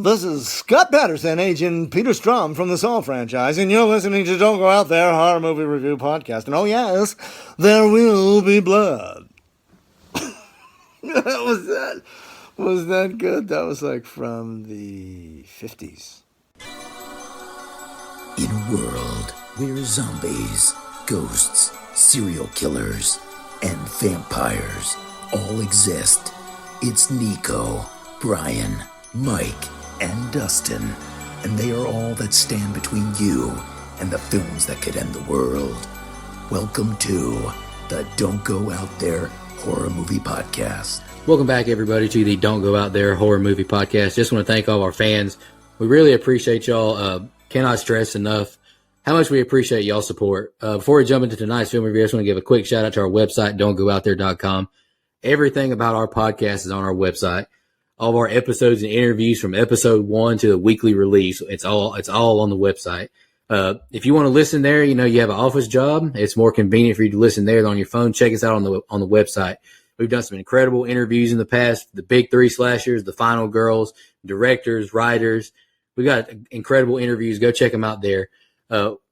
This is Scott Patterson, Agent Peter Strum from the Saw franchise, and you're listening to Don't Go Out There Horror Movie Review Podcast. And oh yes, there will be blood. Was that good? That was like from the 50s. In a world where zombies, ghosts, serial killers, and vampires all exist, it's Nico, Brian, Mike, and Dustin, and they are all that stand between you and the films that could end the world. Welcome to the Don't Go Out There Horror Movie Podcast. Welcome back, everybody, to the Don't Go Out There Horror Movie Podcast. Just want to thank all our fans. We really appreciate y'all. Cannot stress enough how much we appreciate y'all's support. Before we jump into tonight's film review, I just want to give a quick shout out to our website, don'tgoouthere.com. Everything about our podcast is on our website. All of our episodes and interviews from episode 1 to the weekly release, it's all on the website. If you want to listen there, you have an office job. It's more convenient for you to listen there than on your phone. Check us out on the website. We've done some incredible interviews in the past. The big 3 slashers, the final girls, directors, writers. We got incredible interviews. Go check them out there.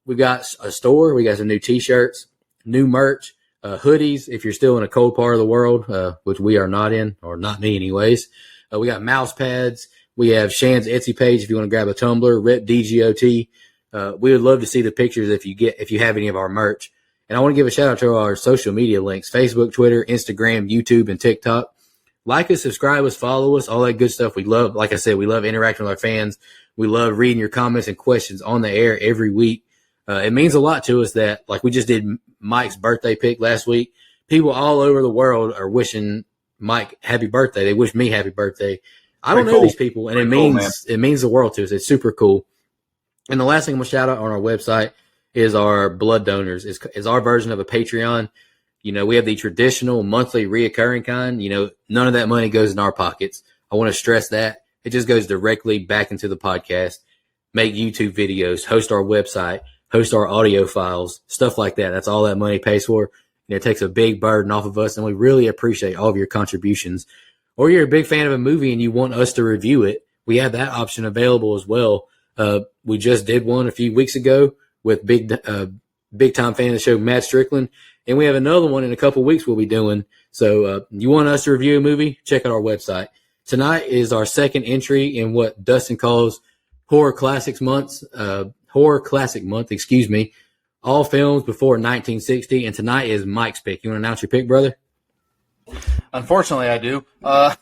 We've got a store. We got some new t-shirts, new merch, hoodies. If you're still in a cold part of the world, which we are not in, or not me anyways. We got mouse pads. We have Shan's Etsy page if you want to grab a tumbler, Rep DGOT. We would love to see the pictures if you have any of our merch. And I want to give a shout out to our social media links, Facebook, Twitter, Instagram, YouTube, and TikTok. Like us, subscribe us, follow us, all that good stuff. We love, like I said, we love interacting with our fans. We love reading your comments and questions on the air every week. It means a lot to us that, like we just did Mike's birthday pick last week. People all over the world are wishing Mike happy birthday. They wish me happy birthday. I don't know these people, and it means the world to us. It's super cool. And the last thing I'm gonna shout out on our website is our blood donors. Is our version of a Patreon. We have the traditional monthly reoccurring kind. None of that money goes in our pockets. I want to stress that. It just goes directly back into the podcast, make YouTube videos, host our website, host our audio files, stuff like that. That's all that money pays for. It takes a big burden off of us, and we really appreciate all of your contributions. Or you're a big fan of a movie and you want us to review it, we have that option available as well. We just did one a few weeks ago with big time fan of the show, Matt Strickland, and we have another one in a couple weeks we'll be doing. So you want us to review a movie? Check out our website. Tonight is our second entry in what Dustin calls Horror Classic Month, all films before 1960, and tonight is Mike's pick. You want to announce your pick, brother? Unfortunately, I do. I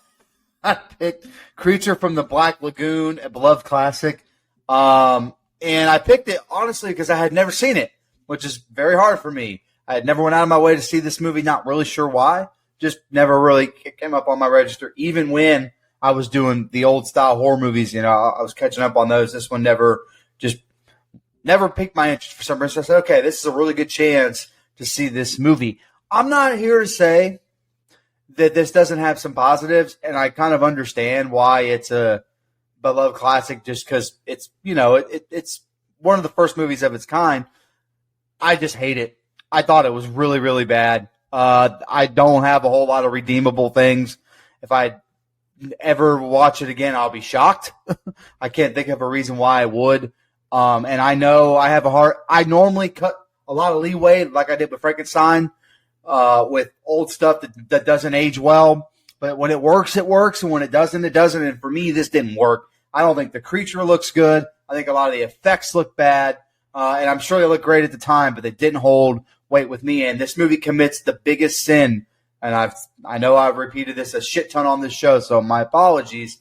picked Creature from the Black Lagoon, a beloved classic. And I picked it, honestly, because I had never seen it, which is very hard for me. I had never went out of my way to see this movie, not really sure why. Just never really came up on my register, even when I was doing the old-style horror movies. I was catching up on those. This one never piqued my interest for some reason. I said, okay, this is a really good chance to see this movie. I'm not here to say that this doesn't have some positives, and I kind of understand why it's a beloved classic just because it's, it's one of the first movies of its kind. I just hate it. I thought it was really, really bad. I don't have a whole lot of redeemable things. If I ever watch it again, I'll be shocked. I can't think of a reason why I would. And I know I have a heart. I normally cut a lot of leeway like I did with Frankenstein, with old stuff that doesn't age well. But when it works, it works. And when it doesn't, it doesn't. And for me, this didn't work. I don't think the creature looks good. I think a lot of the effects look bad. And I'm sure they look great at the time, but they didn't hold weight with me. And this movie commits the biggest sin. And I know I've repeated this a shit ton on this show, so my apologies.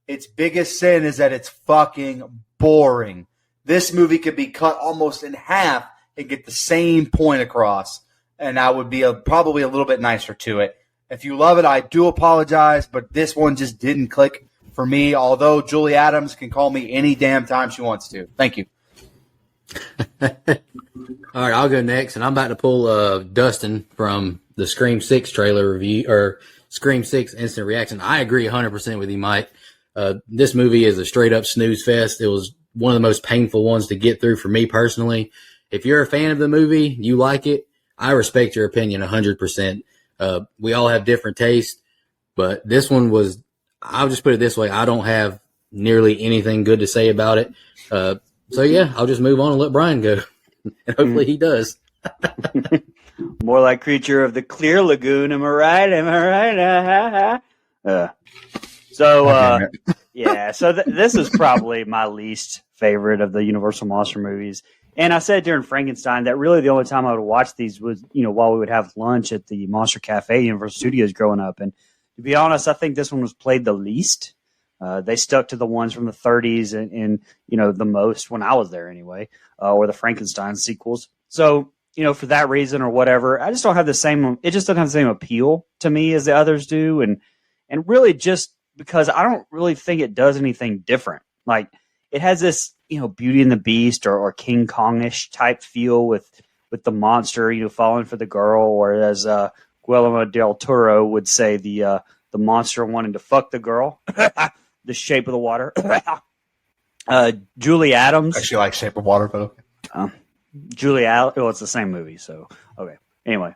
Its biggest sin is that it's fucking boring. This movie could be cut almost in half and get the same point across, and I would be probably a little bit nicer to it. If you love it, I do apologize, but this one just didn't click for me, although Julie Adams can call me any damn time she wants to. Thank you. All right, I'll go next, and I'm about to pull Dustin from the Scream 6 trailer review, or Scream 6 instant reaction. I agree 100% with you, Mike. This movie is a straight-up snooze fest. It was one of the most painful ones to get through for me personally. If you're a fan of the movie, you like it, I respect your opinion 100%. We all have different tastes, but this one was, I'll just put it this way, I don't have nearly anything good to say about it. So yeah, I'll just move on and let Brian go, and hopefully he does. More like Creature of the Clear Lagoon. Am I right? Am I right? Yeah. So this is probably my least favorite of the Universal Monster movies. And I said during Frankenstein that really the only time I would watch these was, while we would have lunch at the Monster Cafe, Universal Studios growing up. And to be honest, I think this one was played the least. They stuck to the ones from the 30s and the most when I was there anyway, or the Frankenstein sequels. So, for that reason or whatever, I just don't have it just doesn't have the same appeal to me as the others do. And really just because I don't really think it does anything different. Like it has this, Beauty and the Beast or King Kong-ish type feel with the monster, falling for the girl, or as Guillermo del Toro would say, the monster wanting to fuck the girl. The Shape of the Water. Julie Adams. Actually, like Shape of Water, but okay. Julie Adams. Well, it's the same movie, so okay. Anyway,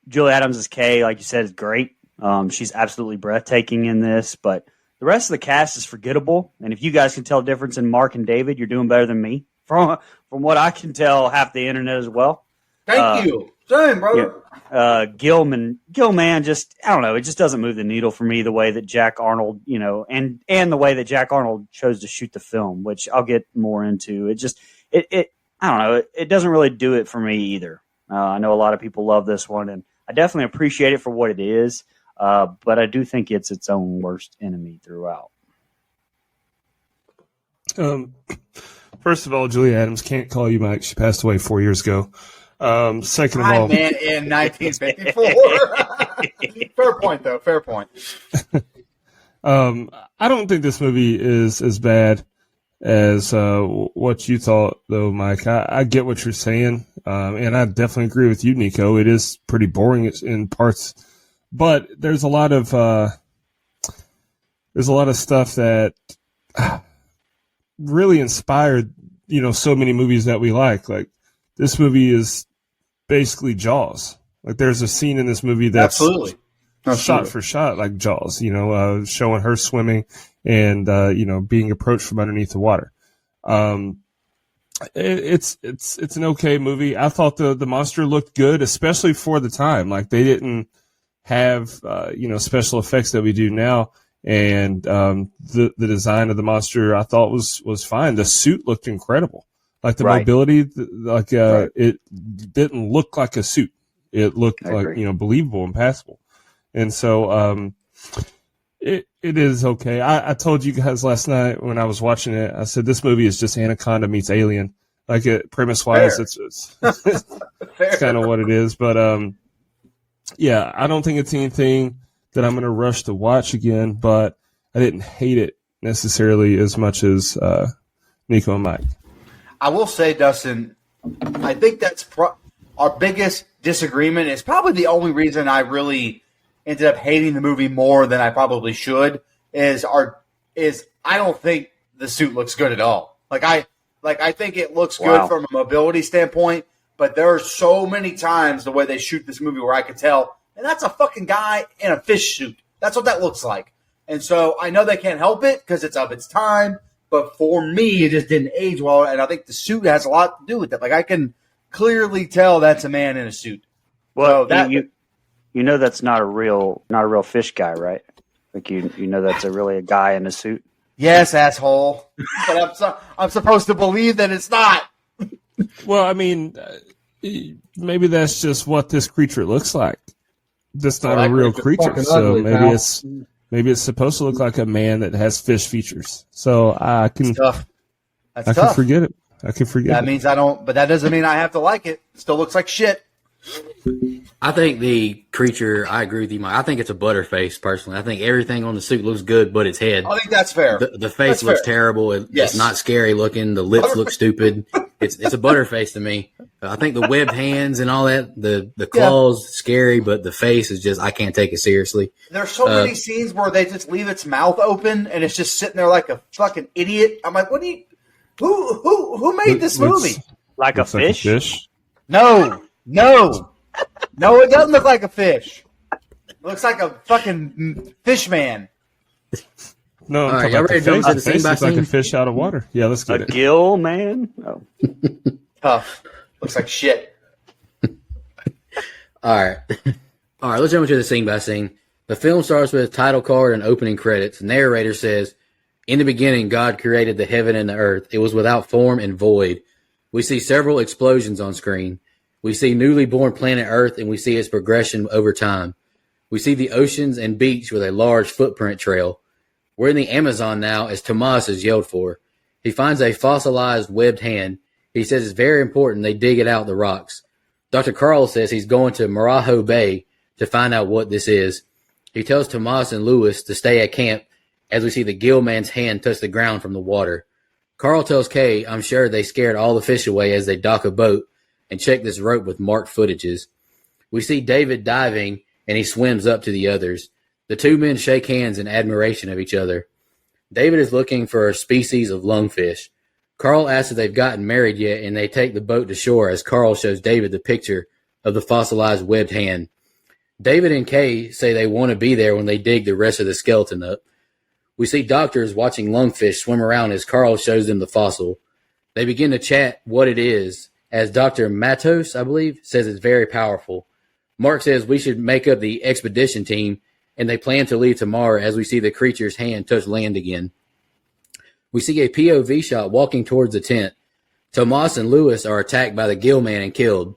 Julie Adams as Kay, like you said, is great. She's absolutely breathtaking in this, but the rest of the cast is forgettable. And if you guys can tell the difference in Mark and David, you're doing better than me. From what I can tell, half the internet as well. Thank you. Same, brother. Yeah. Gilman, just I don't know. It just doesn't move the needle for me the way that Jack Arnold, and the way that Jack Arnold chose to shoot the film, which I'll get more into. It just I don't know. It doesn't really do it for me either. I know a lot of people love this one, and I definitely appreciate it for what it is. But I do think it's its own worst enemy throughout. First of all, Julie Adams can't call you Mike. She passed away 4 years ago. Second of all, man, in 1954. Fair point, though. Fair point. I don't think this movie is as bad as what you thought, though, Mike. I get what you're saying, and I definitely agree with you, Nico. It is pretty boring in parts, but there's a lot of stuff that really inspired so many movies that we like. Like this movie is basically Jaws. Like there's a scene in this movie that's absolutely shot for shot like Jaws, showing her swimming and being approached from underneath the water. It's an okay movie. I thought the monster looked good, especially for the time. Like they didn't have special effects that we do now, and the design of the monster I thought was fine. The suit looked incredible. Like the mobility, it didn't look like a suit. It looked like believable and passable. And so it is okay. I told you guys last night when I was watching it, I said this movie is just Anaconda meets Alien. Like premise wise, it's kind of what it is. But yeah, I don't think it's anything that I'm going to rush to watch again. But I didn't hate it necessarily as much as Nico and Mike. I will say, Dustin, I think that's our biggest disagreement. Is probably the only reason I really ended up hating the movie more than I probably should. Is I don't think the suit looks good at all. I think it looks good from a mobility standpoint, but there are so many times the way they shoot this movie where I could tell, and that's a fucking guy in a fish suit. That's what that looks like. And so I know they can't help it because it's of its time. But for me, it just didn't age well, and I think the suit has a lot to do with it. Like I can clearly tell that's a man in a suit. Well, so that's not a real fish guy, right? Like that's really a guy in a suit. Yes, asshole. But I'm supposed to believe that it's not. Well, I mean, maybe that's just what this creature looks like. That's not a real creature, so maybe it's supposed to look like a man that has fish features. So I can tough. That's I tough. can forget it. I can forget that it. means I don't, but that doesn't mean I have to like it. Still looks like shit. I think the creature, I agree with you, Mike. I think it's a butterface, personally. I think everything on the suit looks good but its head. I think that's fair. The face looks terrible. It's not scary looking. The lips look stupid. It's a butterface to me. I think the webbed hands and all that, the claws, scary, but the face is just, I can't take it seriously. There's so many scenes where they just leave its mouth open and it's just sitting there like a fucking idiot. I'm like, who made this movie? Like a fish? Like a fish? No, it doesn't look like a fish. It looks like a fucking fish man. No, I'm All right, talking y'all about ready the to jump face. into The the face scene by looks like a scene? fish out of water. Yeah, let's get A it. gill, man. Oh. Tough. Looks like shit. All right. All right, let's jump into the scene by scene. The film starts with a title card and opening credits. The narrator says, "In the beginning, God created the heaven and the earth. It was without form and void." We see several explosions on screen. We see newly born planet Earth, and we see its progression over time. We see the oceans and beach with a large footprint trail. We're in the Amazon now, as Tomas is yelled for. He finds a fossilized webbed hand. He says it's very important they dig it out the rocks. Dr. Carl says he's going to Marajo Bay to find out what this is. He tells Tomas and Lewis to stay at camp as we see the gill man's hand touch the ground from the water. Carl tells Kay, "I'm sure they scared all the fish away as they dock a boat and check this rope with marked footages." We see David diving, and he swims up to the others. The two men shake hands in admiration of each other. David is looking for a species of lungfish. Carl asks if they've gotten married yet, and they take the boat to shore as Carl shows David the picture of the fossilized webbed hand. David and Kay say they want to be there when they dig the rest of the skeleton up. We see doctors watching lungfish swim around as Carl shows them the fossil. They begin to chat what it is, as Dr. Matos, I believe, says it's very powerful. Mark says we should make up the expedition team, and they plan to leave tomorrow as we see the creature's hand touch land again. We see a POV shot walking towards the tent. Tomas and Lewis are attacked by the gill man and killed.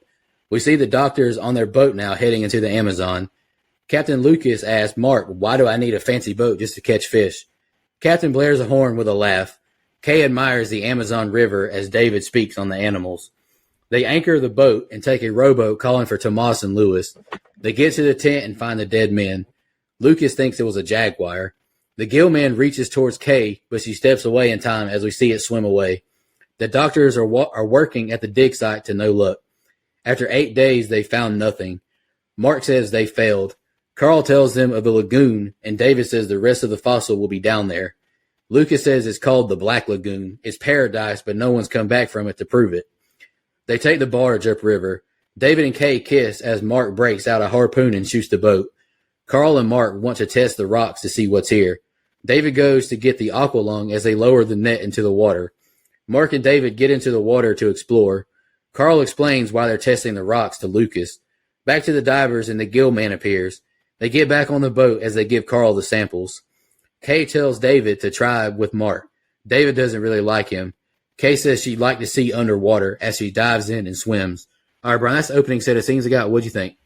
We see the doctors on their boat now heading into the Amazon. Captain Lucas asks Mark, "Why do I need a fancy boat just to catch fish?" Captain blares a horn with a laugh. Kay admires the Amazon River as David speaks on the animals. They anchor the boat and take a rowboat calling for Tomas and Lewis. They get to the tent and find the dead men. Lucas thinks it was a jaguar. The gill man reaches towards Kay, but she steps away in time as we see it swim away. The doctors are working at the dig site to no luck. After 8 days, they found nothing. Mark says they failed. Carl tells them of the lagoon, and David says the rest of the fossil will be down there. Lucas says it's called the Black Lagoon. It's paradise, but no one's come back from it to prove it. They take the barge upriver. David and Kay kiss as Mark breaks out a harpoon and shoots the boat. Carl and Mark want to test the rocks to see what's here. David goes to get the aqualung as they lower the net into the water. Mark and David get into the water to explore. Carl explains why they're testing the rocks to Lucas. Back to the divers, and the gill man appears. They get back on the boat as they give Carl the samples. Kay tells David to try with Mark. David doesn't really like him. Kay says she'd like to see underwater as she dives in and swims. All right, Brian, that's the opening set of scenes I got. What'd you think?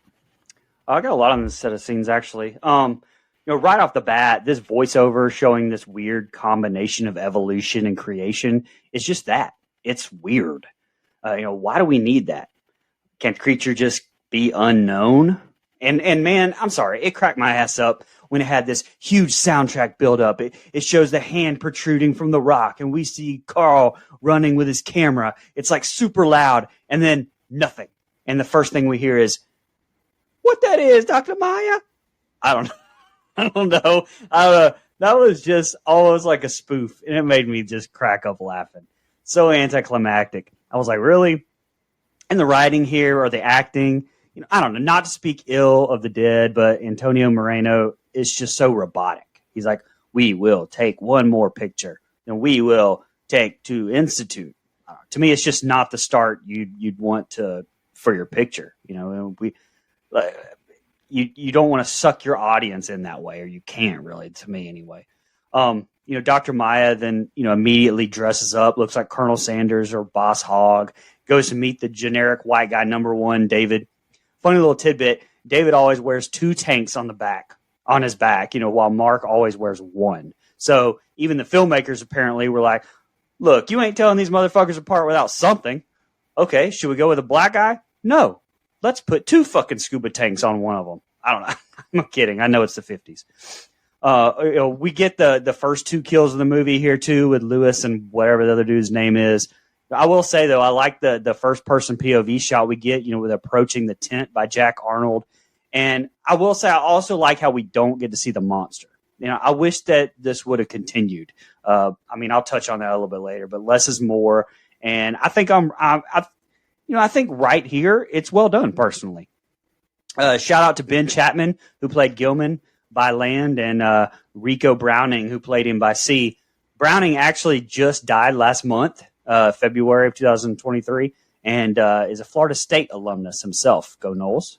I got a lot on this set of scenes, actually. Right off the bat, this voiceover showing this weird combination of evolution and creation is just that. It's weird. Why do we need that? Can't the creature just be unknown? And man, I'm sorry, it cracked my ass up when it had this huge soundtrack build up. It shows the hand protruding from the rock, and we see Carl running with his camera. It's like super loud, and then nothing. And the first thing we hear is, "What that is, Dr. Maya?" I don't know. That was just almost like a spoof, and it made me just crack up laughing. So anticlimactic. I was like, really? And the writing here or the acting, I don't know, not to speak ill of the dead, but Antonio Moreno is just so robotic. He's like, "We will take one more picture, and we will take to Institute." To me, it's just not the start you'd want for your picture. You don't want to suck your audience in that way, or you can't really, to me anyway. Dr. Maya then, immediately dresses up, looks like Colonel Sanders or Boss Hogg, goes to meet the generic white guy, number one, David. Funny little tidbit, David always wears 2 tanks on his back, while Mark always wears 1. So even the filmmakers apparently were like, "Look, you ain't telling these motherfuckers apart without something. Okay, should we go with a black guy? No. Let's put 2 fucking scuba tanks on one of them." I don't know. I'm kidding. I know it's the 50s. We get the first 2 kills of the movie here, too, with Lewis and whatever the other dude's name is. I will say, though, I like the first-person POV shot we get, with approaching the tent by Jack Arnold. And I will say I also like how we don't get to see the monster. I wish that this would have continued. I'll touch on that a little bit later, but less is more. And I think I think right here, it's well done, personally. Shout out to Ben Chapman, who played Gilman. by land, and Rico Browning, who played him by sea. Browning actually just died last month, February of 2023, and is a Florida State alumnus himself. Go Noles.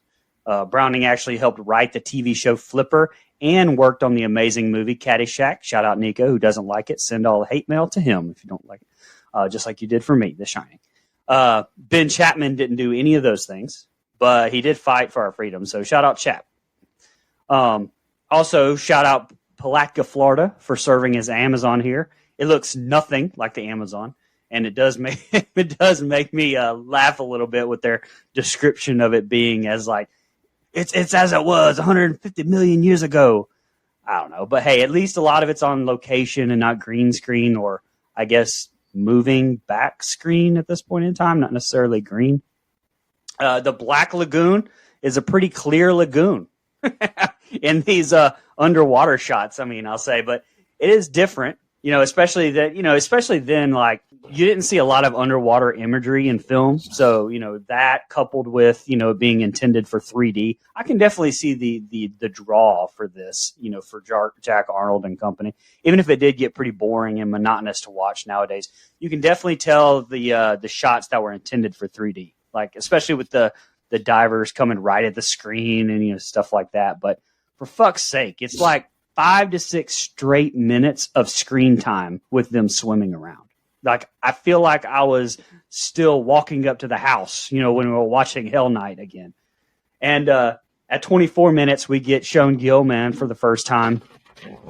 Browning actually helped write the TV show Flipper and worked on the amazing movie Caddyshack. Shout out Nico, who doesn't like it. Send all the hate mail to him if you don't like it, just like you did for me, The Shining. Ben Chapman didn't do any of those things, but he did fight for our freedom. So shout out Chap. Also, shout out Palatka, Florida, for serving as Amazon here. It looks nothing like the Amazon, and it does make me laugh a little bit with their description of it being as like it's as it was 150 million years ago. I don't know, but hey, at least a lot of it's on location and not green screen, or I guess moving back screen at this point in time, not necessarily green. The Black Lagoon is a pretty clear lagoon in these underwater shots. I mean, I'll say, but it is different, especially then, like, you didn't see a lot of underwater imagery in film. So, that coupled with, being intended for 3D, I can definitely see the draw for this, for Jack Arnold and company. Even if it did get pretty boring and monotonous to watch nowadays, you can definitely tell the shots that were intended for 3D, like, especially with the divers coming right at the screen and, stuff like that. But for fuck's sake, it's like 5 to 6 straight minutes of screen time with them swimming around. Like, I feel like I was still walking up to the house, when we were watching Hell Night again. And at 24 minutes, we get shown Gilman for the first time.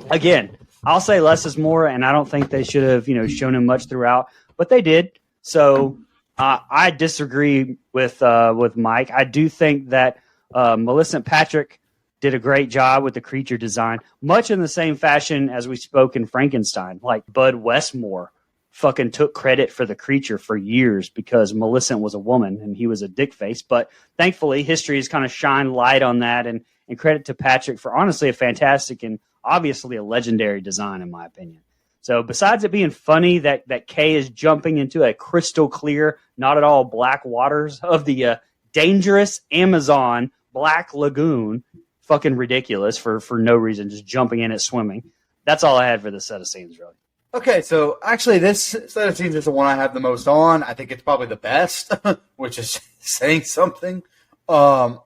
Again, I'll say less is more, and I don't think they should have, shown him much throughout, but they did. So I disagree with Mike. I do think that Millicent Patrick did a great job with the creature design, much in the same fashion as we spoke in Frankenstein. Like, Bud Westmore fucking took credit for the creature for years because Millicent was a woman and he was a dick face. But thankfully, history has kind of shined light on that, and credit to Patrick for honestly a fantastic and obviously a legendary design, in my opinion. So besides it being funny that Kay is jumping into a crystal clear, not at all black waters of the dangerous Amazon Black Lagoon, fucking ridiculous for no reason, just jumping in it, swimming. That's all I had for this set of scenes, really. Okay, so actually this set of scenes is the one I have the most on. I think it's probably the best, which is saying something. But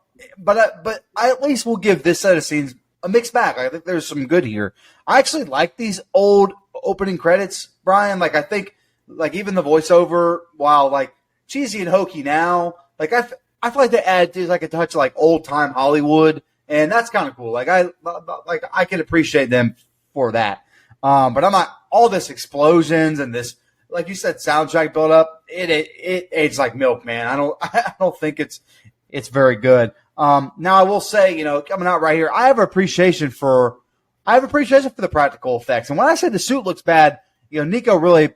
I at least will give this set of scenes a mixed bag. I think there's some good here. I actually like these old opening credits, Brian. Like, I think, like, even the voiceover, while, like, cheesy and hokey now, like, I feel like they add like a touch of, like, old-time Hollywood, and that's kind of cool. Like, I can appreciate them for that. But I'm not, all this explosions and this, like you said, soundtrack build up, it aged like milk, man. I don't think it's very good. Now I will say, coming out right here, I have appreciation for the practical effects. And when I say the suit looks bad, Nico really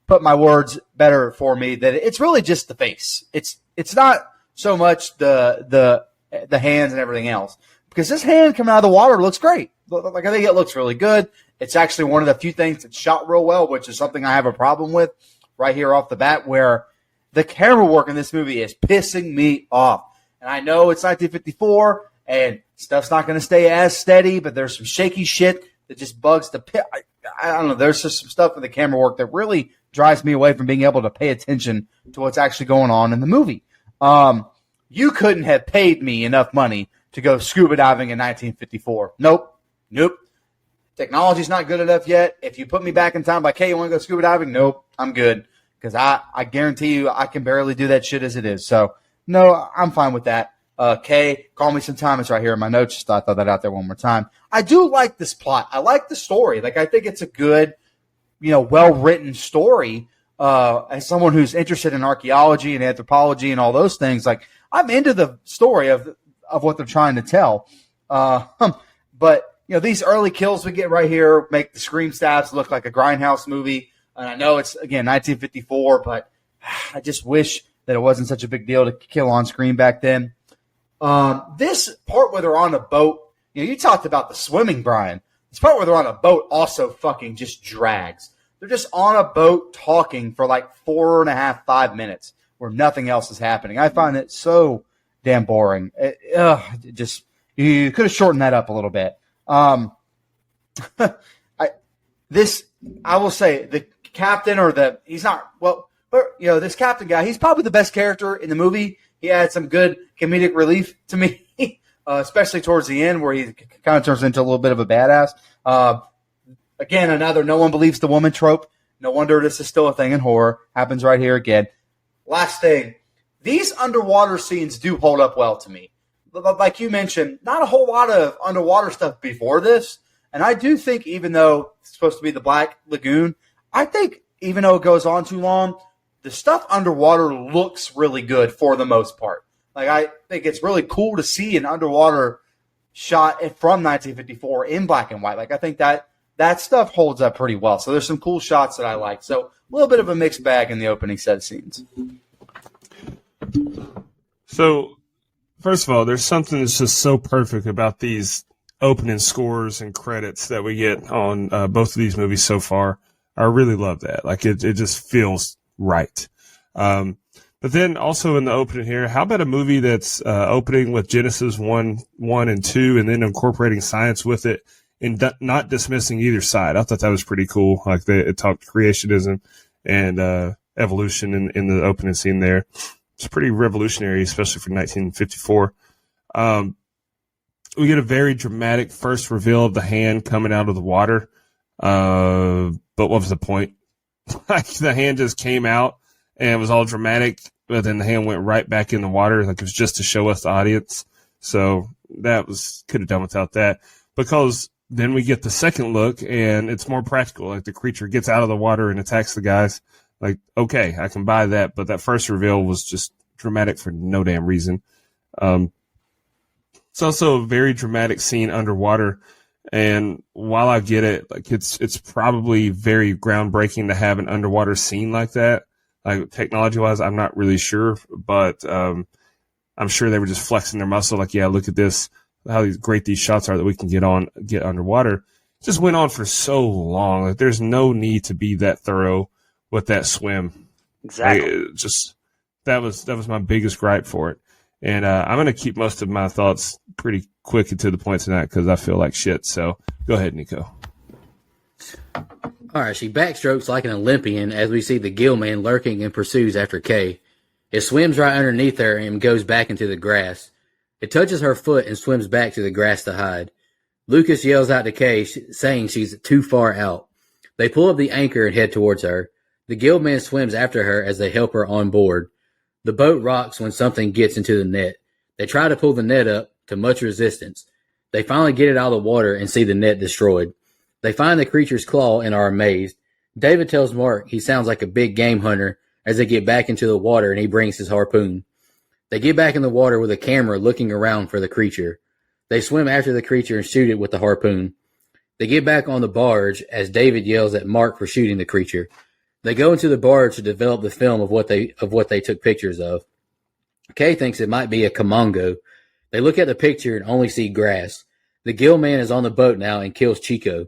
put my words better for me, that it's really just the face. It's not so much the hands and everything else, because this hand coming out of the water looks great. Like, I think it looks really good. It's actually one of the few things that's shot real well, which is something I have a problem with right here off the bat, where the camera work in this movie is pissing me off. And I know it's 1954 and stuff's not going to stay as steady, but there's some shaky shit that just bugs the pit. I don't know. There's just some stuff in the camera work that really drives me away from being able to pay attention to what's actually going on in the movie. You couldn't have paid me enough money to go scuba diving in 1954. Nope. Technology's not good enough yet. If you put me back in time, like, hey, you want to go scuba diving? Nope, I'm good. Because I guarantee you I can barely do that shit as it is. So, no, I'm fine with that. Kay, call me sometime. It's right here in my notes. Just thought I'd throw that out there one more time. I do like this plot. I like the story. Like, I think it's a good, well-written story. As someone who's interested in archaeology and anthropology and all those things, like, I'm into the story of what they're trying to tell. But these early kills we get right here make the Scream stabs look like a Grindhouse movie. And I know it's, again, 1954, but I just wish that it wasn't such a big deal to kill on screen back then. This part where they're on a boat, you talked about the swimming, Brian. This part where they're on a boat also fucking just drags. They're just on a boat talking for like 4.5, 5 minutes where nothing else is happening. I find it so damn boring. You could have shortened that up a little bit. I will say the captain this captain guy, he's probably the best character in the movie. He had some good comedic relief to me, especially towards the end where he kind of turns into a little bit of a badass. Again, another no one believes the woman trope. No wonder this is still a thing in horror. Happens right here again. Last thing, these underwater scenes do hold up well to me. Like you mentioned, not a whole lot of underwater stuff before this. And I do think even though it's supposed to be the Black Lagoon, I think even though it goes on too long, the stuff underwater looks really good for the most part. Like, I think it's really cool to see an underwater shot from 1954 in black and white. Like, I think that stuff holds up pretty well. So there's some cool shots that I like. So a little bit of a mixed bag in the opening set of scenes. So, first of all, there's something that's just so perfect about these opening scores and credits that we get on both of these movies so far. I really love that. Like, it just feels right. But then also in the opening here, how about a movie that's opening with Genesis 1 and 2 and then incorporating science with it and not dismissing either side? I thought that was pretty cool. Like, it talked creationism and evolution in the opening scene there. It's pretty revolutionary, especially for 1954. We get a very dramatic first reveal of the hand coming out of the water. But what was the point? Like, the hand just came out and it was all dramatic, but then the hand went right back in the water. Like, it was just to show us the audience. So could have done without that, because then we get the second look and it's more practical. Like, the creature gets out of the water and attacks the guys. Like, okay, I can buy that. But that first reveal was just dramatic for no damn reason. It's also a very dramatic scene underwater. And while I get it, like, it's probably very groundbreaking to have an underwater scene like that. Like, technology-wise, I'm not really sure, but I'm sure they were just flexing their muscle. Like, yeah, look at this, how great these shots are that we can get underwater. It just went on for so long. Like, there's no need to be that thorough with that swim. Exactly. Like, that was my biggest gripe for it. And I'm going to keep most of my thoughts pretty quick and to the point tonight because I feel like shit. So go ahead, Nico. All right, she backstrokes like an Olympian as we see the gill man lurking and pursues after Kay. It swims right underneath her and goes back into the grass. It touches her foot and swims back to the grass to hide. Lucas yells out to Kay, saying she's too far out. They pull up the anchor and head towards her. The gill man swims after her as they help her on board. The boat rocks when something gets into the net. They try to pull the net up, to much resistance. They finally get it out of the water and see the net destroyed. They find the creature's claw and are amazed. David tells Mark he sounds like a big game hunter as they get back into the water and he brings his harpoon. They get back in the water with a camera looking around for the creature. They swim after the creature and shoot it with the harpoon. They get back on the barge as David yells at Mark for shooting the creature. They go into the barge to develop the film of what they took pictures of. Kay thinks it might be a camongo. They look at the picture and only see grass. The gill man is on the boat now and kills Chico.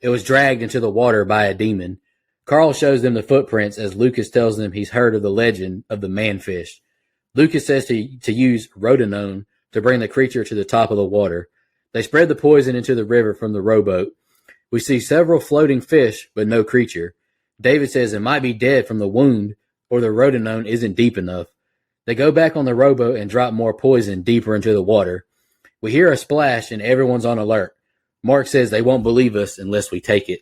It was dragged into the water by a demon. Carl shows them the footprints as Lucas tells them he's heard of the legend of the manfish. Lucas says to use rotenone to bring the creature to the top of the water. They spread the poison into the river from the rowboat. We see several floating fish, but no creature. David says it might be dead from the wound or the rotenone isn't deep enough. They go back on the rowboat and drop more poison deeper into the water. We hear a splash and everyone's on alert. Mark says they won't believe us unless we take it.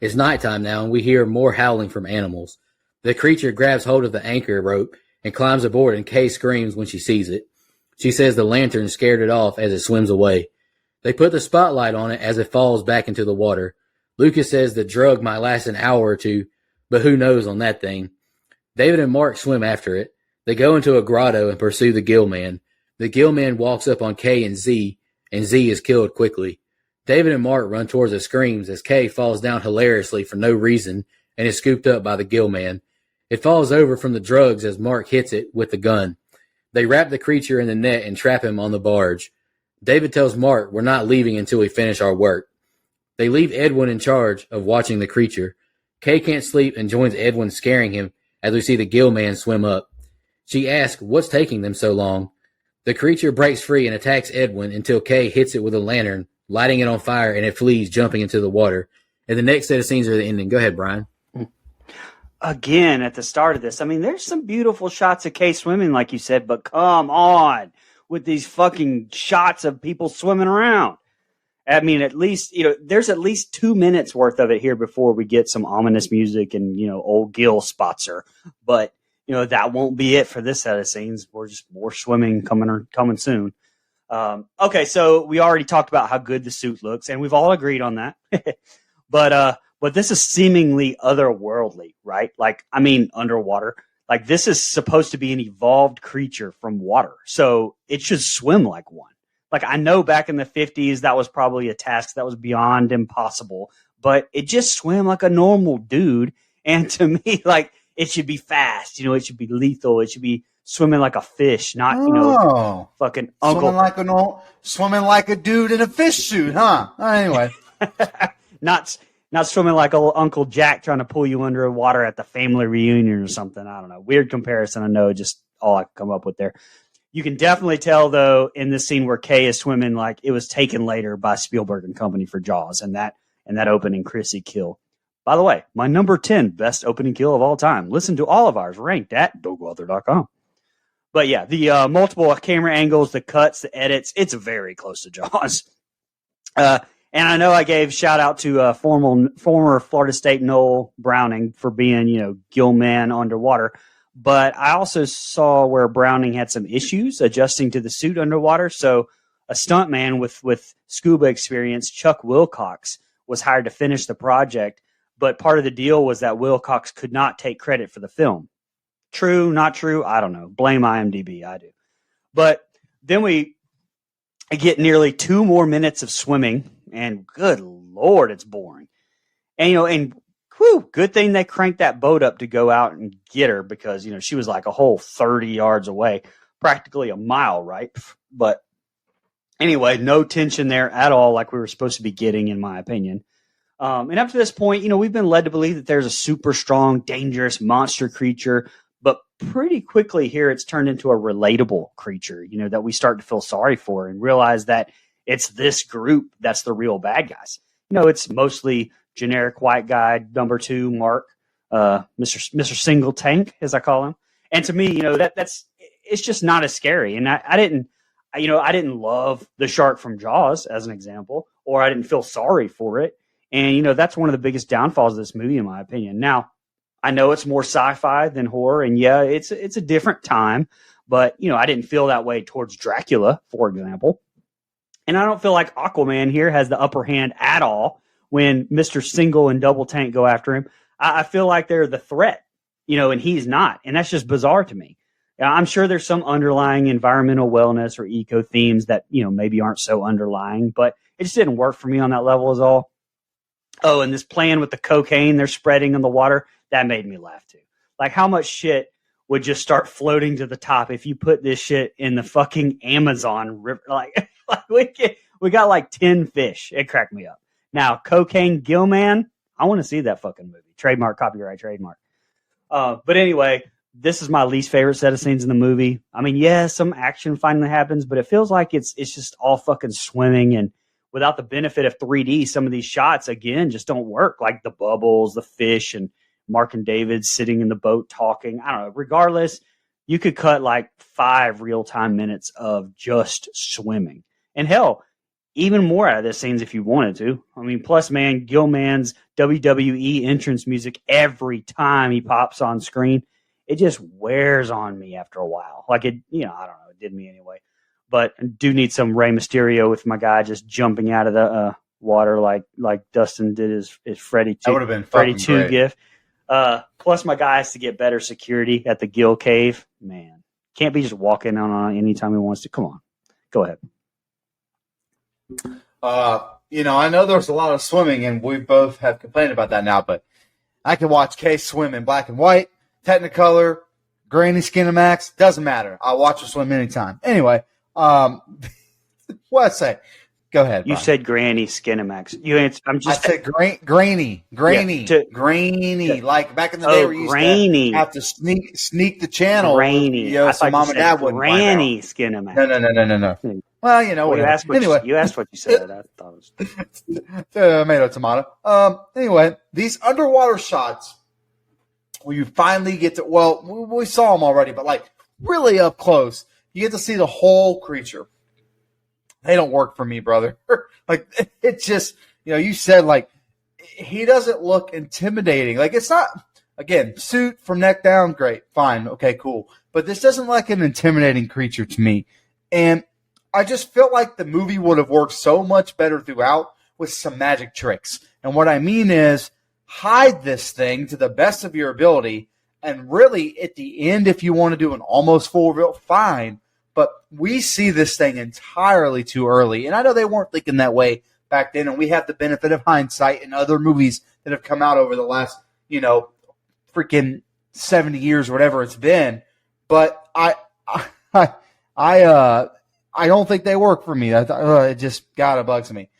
It's nighttime now and we hear more howling from animals. The creature grabs hold of the anchor rope and climbs aboard and Kay screams when she sees it. She says the lantern scared it off as it swims away. They put the spotlight on it as it falls back into the water. Lucas says the drug might last an hour or two, but who knows on that thing. David and Mark swim after it. They go into a grotto and pursue the gill man. The gill man walks up on Kay and Z is killed quickly. David and Mark run towards the screams as Kay falls down hilariously for no reason and is scooped up by the gill man. It falls over from the drugs as Mark hits it with the gun. They wrap the creature in the net and trap him on the barge. David tells Mark we're not leaving until we finish our work. They leave Edwin in charge of watching the creature. Kay can't sleep and joins Edwin scaring him as we see the gill man swim up. She asks what's taking them so long. The creature breaks free and attacks Edwin until Kay hits it with a lantern lighting it on fire, and it flees, jumping into the water. And the next set of scenes are the ending. Go ahead, Brian. Again, at the start of this, I mean, there's some beautiful shots of Kay swimming, like you said, but come on with these fucking shots of people swimming around. I mean, at least, there's at least 2 minutes worth of it here before we get some ominous music and, old Gil spots her. But, that won't be it for this set of scenes. We're just more swimming coming soon. Okay, so we already talked about how good the suit looks, and we've all agreed on that. But this is seemingly otherworldly, right? Like, I mean, underwater. Like, this is supposed to be an evolved creature from water, so it should swim like one. Like, I know back in the 50s, that was probably a task that was beyond impossible, but it just swam like a normal dude. And to me, like, it should be fast, it should be lethal. It should be swimming like a fish, not, fucking uncle. Swimming like a dude in a fish suit, huh? Anyway. Not swimming like old Uncle Jack trying to pull you under water at the family reunion or something. I don't know. Weird comparison. I know, just all I can come up with there. You can definitely tell, though, in this scene where Kay is swimming, like it was taken later by Spielberg and company for Jaws, and that opening Chrissy kill. By the way, my number 10 best opening kill of all time. Listen to all of ours ranked at dogwalter.com. But yeah, the multiple camera angles, the cuts, the edits, it's very close to Jaws. And I know I gave shout out to former Florida State Noel Browning for being, Gilman underwater. But I also saw where Browning had some issues adjusting to the suit underwater. So a stuntman with scuba experience, Chuck Wilcox, was hired to finish the project. But part of the deal was that Wilcox could not take credit for the film. True, not true? I don't know. Blame IMDb. I do. But then we get nearly 2 more minutes of swimming. And good Lord, it's boring. And, good thing they cranked that boat up to go out and get her because, she was like a whole 30 yards away, practically a mile, right? But anyway, no tension there at all like we were supposed to be getting, in my opinion. And up to this point, we've been led to believe that there's a super strong, dangerous monster creature. But pretty quickly here, it's turned into a relatable creature, that we start to feel sorry for and realize that it's this group that's the real bad guys. It's mostly generic white guy, number 2, Mark, Mr. Single Tank, as I call him. And to me, it's just not as scary. And I didn't love the shark from Jaws, as an example, or I didn't feel sorry for it. And, that's one of the biggest downfalls of this movie, in my opinion. Now, I know it's more sci-fi than horror, and yeah, it's a different time. But, I didn't feel that way towards Dracula, for example. And I don't feel like Aquaman here has the upper hand at all when Mr. Single and Double Tank go after him. I feel like they're the threat, and he's not. And that's just bizarre to me. I'm sure there's some underlying environmental wellness or eco themes that, maybe aren't so underlying, but it just didn't work for me on that level is all. Oh, and this plan with the cocaine they're spreading in the water, that made me laugh too. Like, how much shit would just start floating to the top if you put this shit in the fucking Amazon river? Like we got like 10 fish. It cracked me up. Now, Cocaine Gilman, I want to see that fucking movie. Trademark, copyright, trademark. But anyway, this is my least favorite set of scenes in the movie. I mean, yeah, some action finally happens, but it feels like it's just all fucking swimming, and without the benefit of 3D, some of these shots, again, just don't work. Like the bubbles, the fish, and Mark and David sitting in the boat talking. I don't know. Regardless, you could cut like 5 real-time minutes of just swimming. And hell, even more out of this scenes if you wanted to. I mean, plus, man, Gilman's WWE entrance music every time he pops on screen, it just wears on me after a while. Like it, I don't know, it did me anyway. But I do need some Rey Mysterio with my guy just jumping out of the water like Dustin did his Freddy 2. That would have been Freddy fucking 2 great. gif. Plus, my guy has to get better security at the Gill Cave. Man, can't be just walking on anytime he wants to. Come on, go ahead. I know there's a lot of swimming, and we both have complained about that now, but I can watch Kay swim in black and white, Technicolor, grainy Skinamax, doesn't matter. I'll watch her swim anytime. Anyway, what I say? Go ahead. You Brian. said Granny Skinamax. I said grainy, Yeah, like back in the day, we used grainy. to have to sneak the channel. Grainy. So mom and dad wouldn't Granny find Skinamax. out. No. Well, you know, Well, whatever. Anyway, you asked what you said. I thought it was tomato. Anyway, these underwater shots where you finally get to, well, we saw them already, but like really up close, you get to see the whole creature. They don't work for me, brother. Like, it just, you know, you said like, he doesn't look intimidating. Like, it's not, again, suit from neck down, great, fine, okay, cool. But this doesn't look like an intimidating creature to me. And I just felt like the movie would have worked so much better throughout with some magic tricks. And what I mean is, hide this thing to the best of your ability, and really at the end, if you want to do an almost full reveal, fine. But we see this thing entirely too early. And I know they weren't thinking that way back then, and we have the benefit of hindsight in other movies that have come out over the last, you know, freaking 70 years or whatever it's been. But I don't think they work for me. It just gotta bugs me.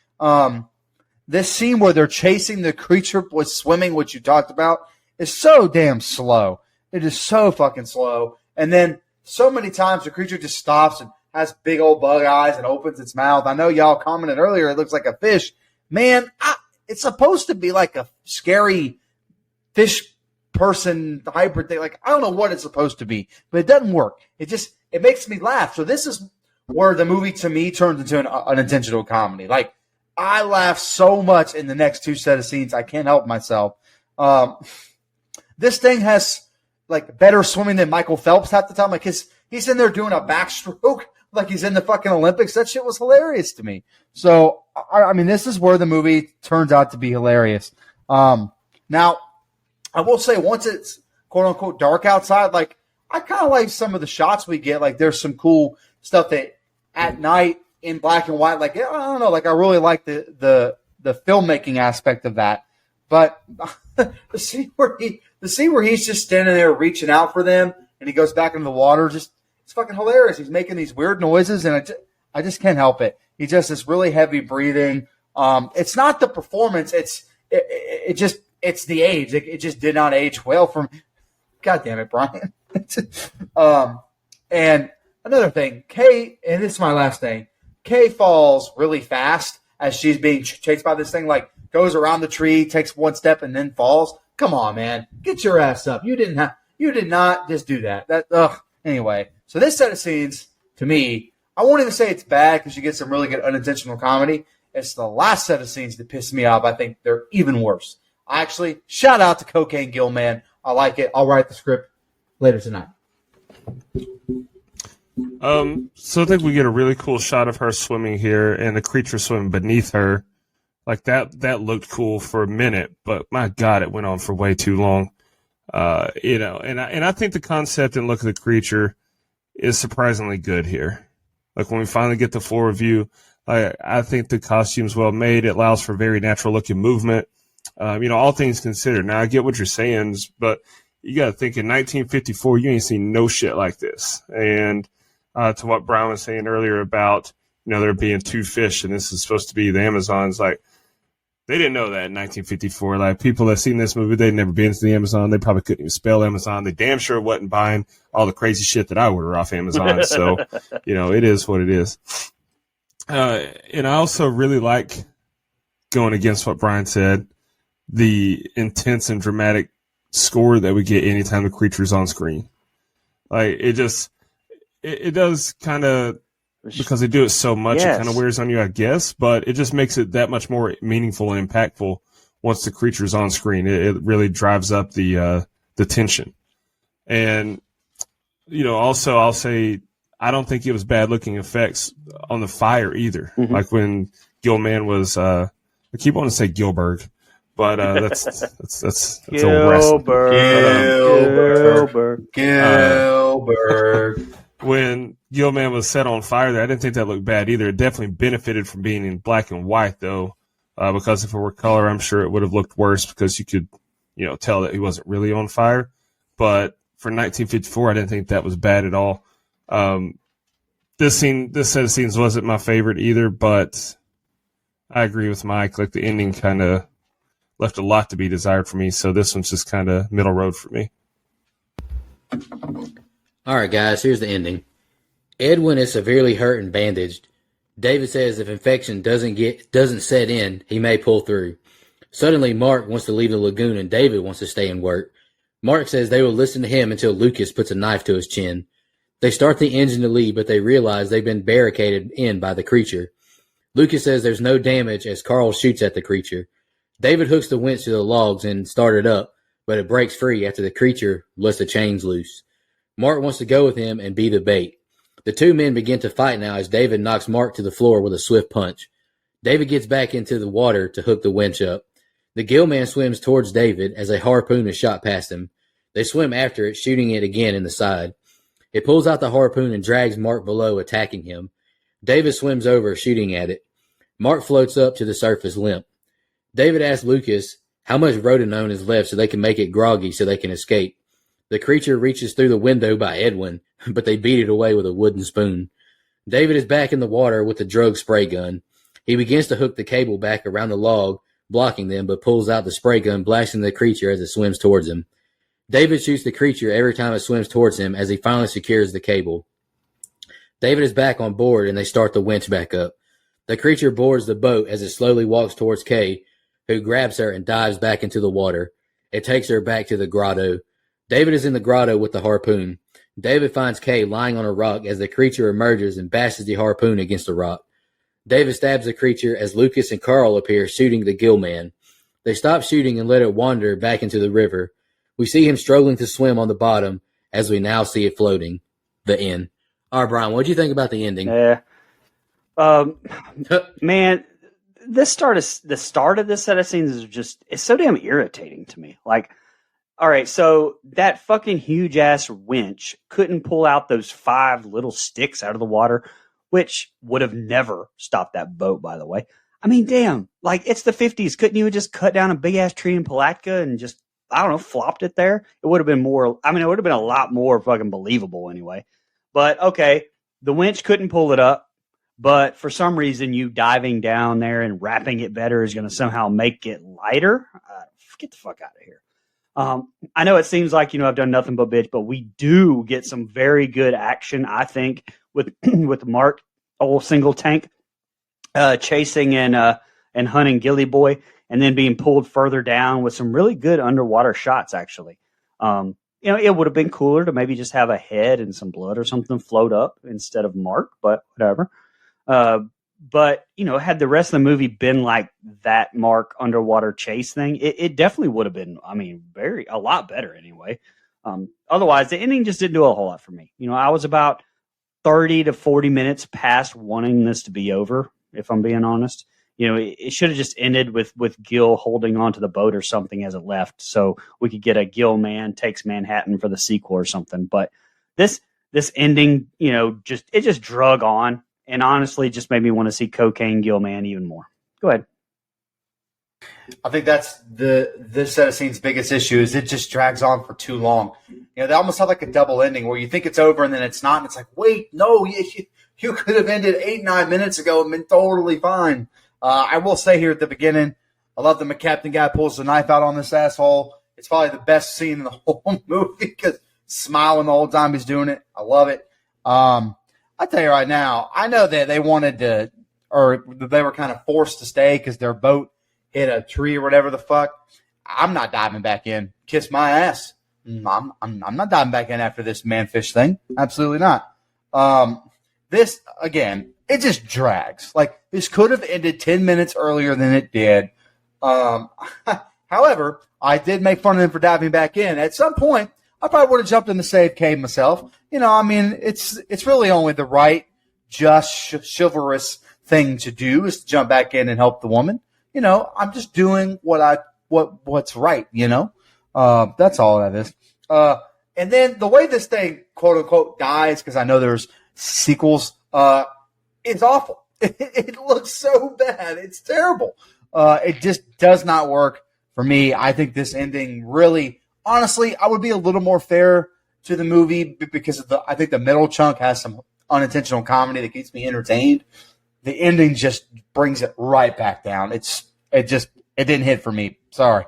This scene where they're chasing the creature with swimming, which you talked about, is so damn slow. It is so fucking slow. And then so many times the creature just stops and has big old bug eyes and opens its mouth. I know y'all commented earlier it looks like a fish. Man, it's supposed to be like a scary fish person hybrid thing. Like, I don't know what it's supposed to be, but it doesn't work. It makes me laugh. So this is where the movie to me turns into an unintentional comedy. Like, I laugh so much in the next two set of scenes, I can't help myself. This thing has like better swimming than Michael Phelps half the time. Like, he's in there doing a backstroke like he's in the fucking Olympics. That shit was hilarious to me. So, I mean, this is where the movie turns out to be hilarious. Now, I will say, once it's quote unquote dark outside, like, I kind of like some of the shots we get. Like, there's some cool stuff that at night in black and white, like, I don't know, like, I really like the filmmaking aspect of that. But the scene where he's just standing there reaching out for them and he goes back into the water, it's fucking hilarious. He's making these weird noises and I just can't help it. He just is really heavy breathing. It's not the performance. It's the age. It just did not age well for me. God damn it, Brian. And another thing, Kay, and this is my last thing, Kay falls really fast as she's being chased by this thing, like goes around the tree, takes one step, and then falls. Come on, man. Get your ass up. You did not just do that. Anyway, so this set of scenes, to me, I won't even say it's bad because you get some really good unintentional comedy. It's the last set of scenes that piss me off. I think they're even worse. Actually, shout out to Cocaine Gill, man. I like it. I'll write the script later tonight. So I think we get a really cool shot of her swimming here and the creature swimming beneath her. Like that looked cool for a minute, but my God, it went on for way too long. And I think the concept and look of the creature is surprisingly good here. Like, when we finally get the full review, I think the costume's well made. It allows for very natural looking movement. All things considered. Now, I get what you're saying, but you got to think in 1954, you ain't seen no shit like this. And to what Brian was saying earlier about, there being two fish and this is supposed to be the Amazons, like, they didn't know that in 1954. Like, people that seen this movie, they'd never been to the Amazon. They probably couldn't even spell Amazon. They damn sure wasn't buying all the crazy shit that I order off Amazon. So, it is what it is. And I also really like, going against what Brian said, the intense and dramatic score that we get anytime the creature's on screen. Like, it does kind of, because they do it so much, Yes. It kind of wears on you, I guess, but it just makes it that much more meaningful and impactful once the creature's on screen. It really drives up the tension. And, also I'll say, I don't think it was bad looking effects on the fire either. Mm-hmm. Like when Gilman was, I keep wanting to say Gilbert, but that's old wrestling. Gilbert. When Gilman was set on fire there, I didn't think that looked bad either. It definitely benefited from being in black and white, though, because if it were color, I'm sure it would have looked worse because you could, tell that he wasn't really on fire. But for 1954, I didn't think that was bad at all. This set of scenes wasn't my favorite either, but I agree with Mike. Like, the ending kind of left a lot to be desired for me, so this one's just kind of middle road for me. All right, guys, here's the ending. Edwin is severely hurt and bandaged. David says if infection doesn't set in, he may pull through. Suddenly, Mark wants to leave the lagoon and David wants to stay and work. Mark says they will listen to him until Lucas puts a knife to his chin. They start the engine to leave, but they realize they've been barricaded in by the creature. Lucas says there's no damage as Carl shoots at the creature. David hooks the winch to the logs and starts it up, but it breaks free after the creature lets the chains loose. Mark wants to go with him and be the bait. The two men begin to fight now as David knocks Mark to the floor with a swift punch. David gets back into the water to hook the winch up. The gill man swims towards David as a harpoon is shot past him. They swim after it, shooting it again in the side. It pulls out the harpoon and drags Mark below, attacking him. David swims over, shooting at it. Mark floats up to the surface limp. David asks Lucas how much rotenone is left so they can make it groggy so they can escape. The creature reaches through the window by Edwin, but they beat it away with a wooden spoon. David is back in the water with the drug spray gun. He begins to hook the cable back around the log, blocking them, but pulls out the spray gun, blasting the creature as it swims towards him. David shoots the creature every time it swims towards him as he finally secures the cable. David is back on board and they start the winch back up. The creature boards the boat as it slowly walks towards Kay, who grabs her and dives back into the water. It takes her back to the grotto. David is in the grotto with the harpoon. David finds Kay lying on a rock as the creature emerges and bashes the harpoon against the rock. David stabs the creature as Lucas and Carl appear, shooting the gill man. They stop shooting and let it wander back into the river. We see him struggling to swim on the bottom as we now see it floating. The end. All right, Brian, what do you think about the ending? Yeah. Man, the start of this set of scenes is it's so damn irritating to me. Like, all right, so that fucking huge ass winch couldn't pull out those 5 little sticks out of the water, which would have never stopped that boat, by the way. I mean, damn, like it's the 50s. Couldn't you have just cut down a big ass tree in Palatka and just, I don't know, flopped it there? It would have been more, I mean, it would have been a lot more fucking believable anyway. But okay, the winch couldn't pull it up, but for some reason you diving down there and wrapping it better is going to somehow make it lighter. Get the fuck out of here. I know it seems like, I've done nothing but bitch, but we do get some very good action, I think, with with Mark, old single tank, chasing and hunting Gilly Boy, and then being pulled further down with some really good underwater shots, actually. It would have been cooler to maybe just have a head and some blood or something float up instead of Mark, but whatever. But, had the rest of the movie been like that Mark underwater chase thing, it definitely would have been, a lot better anyway. Otherwise, the ending just didn't do a whole lot for me. I was about 30 to 40 minutes past wanting this to be over, if I'm being honest. It should have just ended with Gil holding onto the boat or something as it left, so we could get a Gil Man takes Manhattan for the sequel or something. But this ending, it just drug on. And honestly, just made me want to see Cocaine Gill Man even more. Go ahead. I think that's this set of scenes' biggest issue is it just drags on for too long. They almost have like a double ending where you think it's over and then it's not. And it's like, wait, no, you could have ended 8-9 minutes ago and been totally fine. I will say here at the beginning, I love the McCaptain guy pulls the knife out on this asshole. It's probably the best scene in the whole movie because smiling the whole time he's doing it. I love it. I tell you right now, I know that they wanted to, or they were kind of forced to stay because their boat hit a tree or whatever the fuck. I'm not diving back in. Kiss my ass. I'm not diving back in after this man-fish thing. Absolutely not. This, again, it just drags. Like, this could have ended 10 minutes earlier than it did. However, I did make fun of them for diving back in. At some point, I probably would have jumped in the save cave myself. It's really only the right, just, chivalrous thing to do is to jump back in and help the woman. I'm just doing what's right, That's all that is. And then the way this thing, quote unquote, dies, because I know there's sequels, it's awful. It looks so bad. It's terrible. It just does not work for me. I think this ending really, honestly, I would be a little more fair to the movie because I think the middle chunk has some unintentional comedy that keeps me entertained. The ending just brings it right back down. It didn't hit for me. Sorry.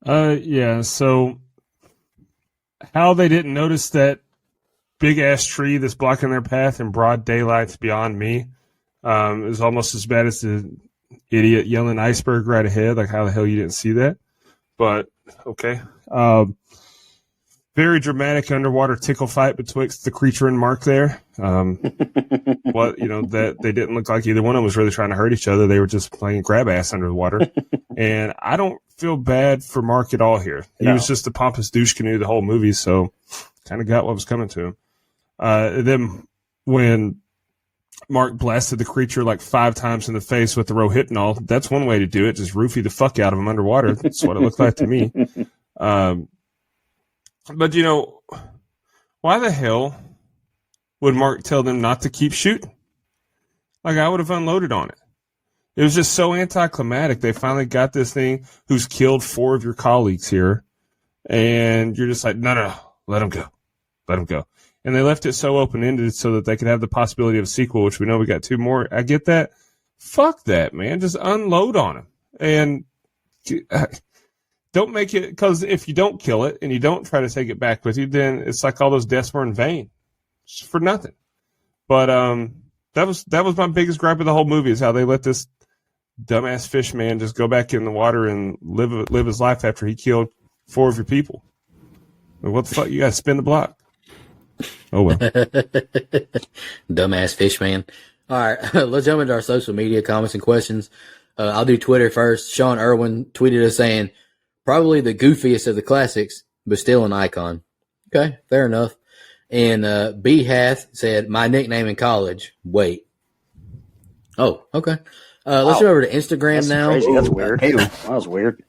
Yeah. So how they didn't notice that big ass tree that's blocking their path in broad daylight's beyond me. Is almost as bad as the idiot yelling iceberg right ahead. Like, how the hell you didn't see that? But okay. Very dramatic underwater tickle fight betwixt the creature and Mark there. That they didn't look like either one of them was really trying to hurt each other. They were just playing grab ass under the water. And I don't feel bad for Mark at all here. He was just a pompous douche canoe the whole movie, so kind of got what was coming to him. Then when Mark blasted the creature like 5 times in the face with the Rohypnol, that's one way to do it. Just roofie the fuck out of him underwater. That's what it looked like to me. But, why the hell would Mark tell them not to keep shooting? Like, I would have unloaded on it. It was just so anticlimactic. They finally got this thing who's killed 4 of your colleagues here. And you're just like, no, let him go. Let him go. And they left it so open-ended so that they could have the possibility of a sequel, which we know we got 2 more. I get that. Fuck that, man. Just unload on him. And don't make it, because if you don't kill it and you don't try to take it back with you, then it's like all those deaths were in vain. It's for nothing. But that was my biggest gripe of the whole movie, is how they let this dumbass fish man just go back in the water and live his life after he killed 4 of your people. What the fuck? You got to spin the block. Oh, well. Dumbass fish man. All right, let's jump into our social media comments and questions. I'll do Twitter first. Sean Irwin tweeted us saying, probably the goofiest of the classics, but still an icon. Okay, fair enough. And B. Hath said, my nickname in college. Wait. Oh, okay. Let's go over to Instagram now. Crazy. That's weird. That was weird.